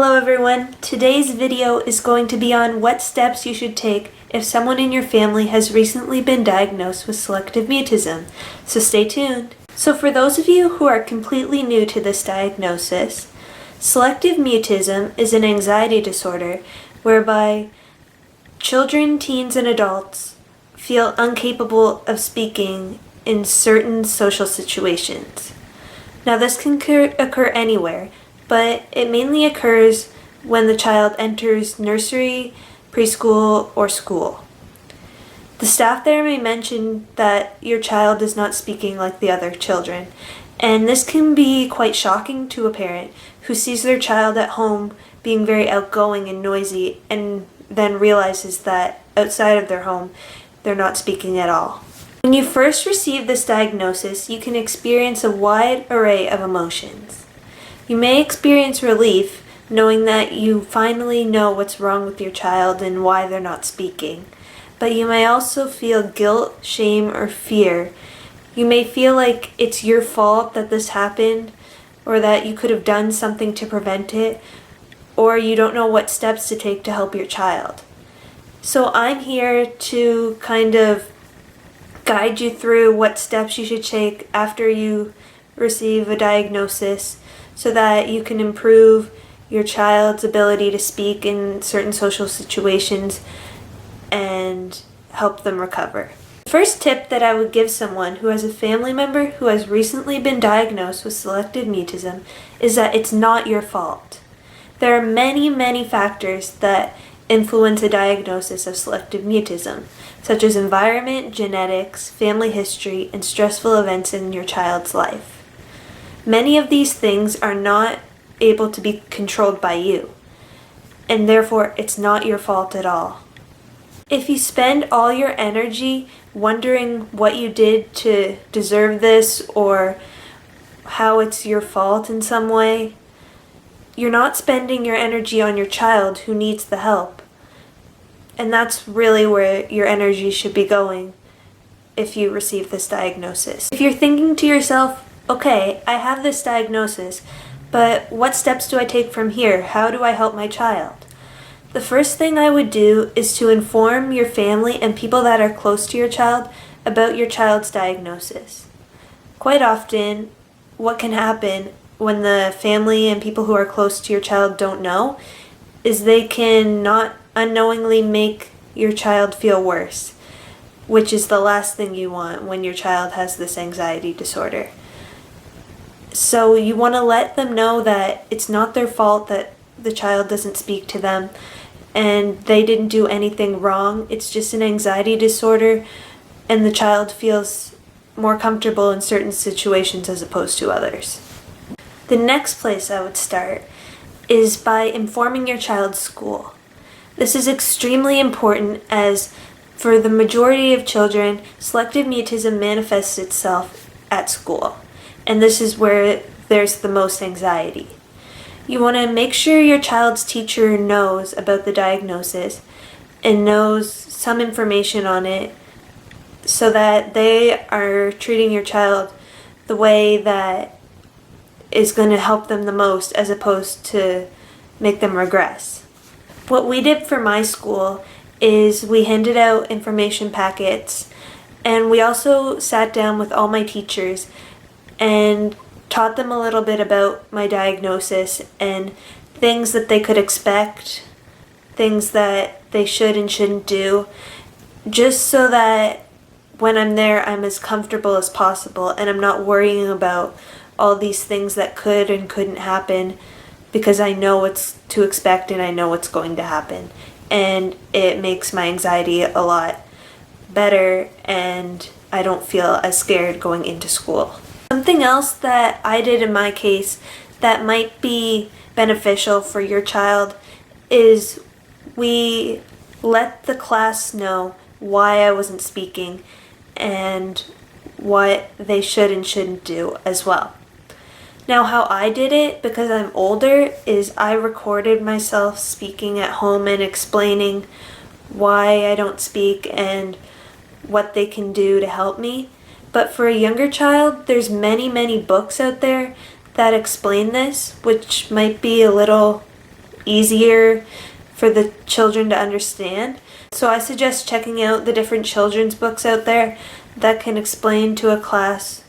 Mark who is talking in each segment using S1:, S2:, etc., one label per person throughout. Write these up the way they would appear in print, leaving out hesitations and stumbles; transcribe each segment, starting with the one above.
S1: Hello everyone! Today's video is going to be on what steps you should take if someone in your family has recently been diagnosed with selective mutism, so stay tuned. So for those of you who are completely new to this diagnosis, selective mutism is an anxiety disorder whereby children, teens, and adults feel incapable of speaking in certain social situations. Now this can occur anywhere, but it mainly occurs when the child enters nursery, preschool, or school. The staff there may mention that your child is not speaking like the other children, and this can be quite shocking to a parent who sees their child at home being very outgoing and noisy and then realizes that outside of their home they're not speaking at all. When you first receive this diagnosis, you can experience a wide array of emotions. You may experience relief knowing that you finally know what's wrong with your child and why they're not speaking. But you may also feel guilt, shame, or fear. You may feel like it's your fault that this happened, or that you could have done something to prevent it, or you don't know what steps to take to help your child. So I'm here to kind of guide you through what steps you should take after you receive a diagnosis so that you can improve your child's ability to speak in certain social situations and help them recover. The first tip that I would give someone who has a family member who has recently been diagnosed with selective mutism is that it's not your fault. There are many factors that influence a diagnosis of selective mutism, such as environment, genetics, family history, and stressful events in your child's life. Many of these things are not able to be controlled by you, and therefore it's not your fault at all. If you spend all your energy wondering what you did to deserve this or how it's your fault in some way, you're not spending your energy on your child who needs the help. And that's really where your energy should be going if you receive this diagnosis. If you're thinking to yourself, okay, I have this diagnosis, but what steps do I take from here? How do I help my child? The first thing I would do is to inform your family and people that are close to your child about your child's diagnosis. Quite often, what can happen when the family and people who are close to your child don't know is they can not unknowingly make your child feel worse, which is the last thing you want when your child has this anxiety disorder. So you want to let them know that it's not their fault that the child doesn't speak to them and they didn't do anything wrong. It's just an anxiety disorder and the child feels more comfortable in certain situations as opposed to others. The next place I would start is by informing your child's school. This is extremely important as for the majority of children, selective mutism manifests itself at school, and this is where there's the most anxiety. You want to make sure your child's teacher knows about the diagnosis and knows some information on it so that they are treating your child the way that is going to help them the most as opposed to make them regress. What we did for my school is we handed out information packets and we also sat down with all my teachers and taught them a little bit about my diagnosis and things that they could expect, things that they should and shouldn't do, just so that when I'm there I'm as comfortable as possible and I'm not worrying about all these things that could and couldn't happen because I know what to expect and I know what's going to happen. And it makes my anxiety a lot better and I don't feel as scared going into school. Something else that I did in my case that might be beneficial for your child is we let the class know why I wasn't speaking and what they should and shouldn't do as well. Now how I did it, because I'm older, is I recorded myself speaking at home and explaining why I don't speak and what they can do to help me. But for a younger child, there's many books out there that explain this, which might be a little easier for the children to understand. So I suggest checking out the different children's books out there that can explain to a class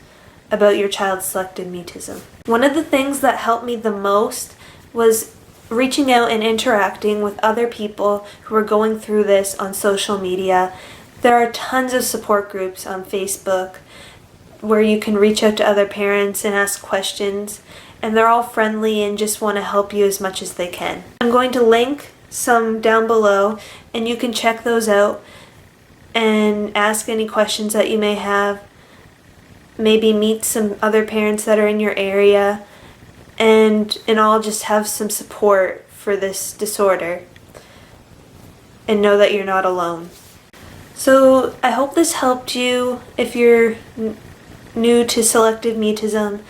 S1: about your child's selective mutism. One of the things that helped me the most was reaching out and interacting with other people who are going through this on social media. There are tons of support groups on Facebook where you can reach out to other parents and ask questions, and they're all friendly and just want to help you as much as they can. I'm going to link some down below, and you can check those out and ask any questions that you may have. Maybe meet some other parents that are in your area, and all just have some support for this disorder and know that you're not alone. So I hope this helped you if you're new to selective mutism,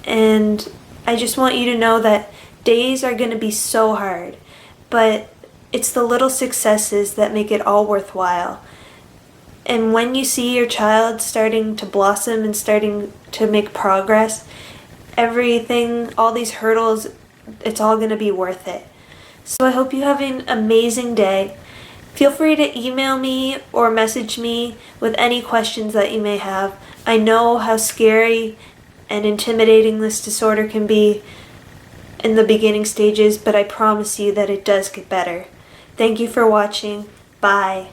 S1: and I just want you to know that days are going to be so hard, but it's the little successes that make it all worthwhile. And when you see your child starting to blossom and starting to make progress, everything, all these hurdles, it's all going to be worth it. So I hope you have an amazing day. Feel free to email me or message me with any questions that you may have. I know how scary and intimidating this disorder can be in the beginning stages, but I promise you that it does get better. Thank you for watching. Bye.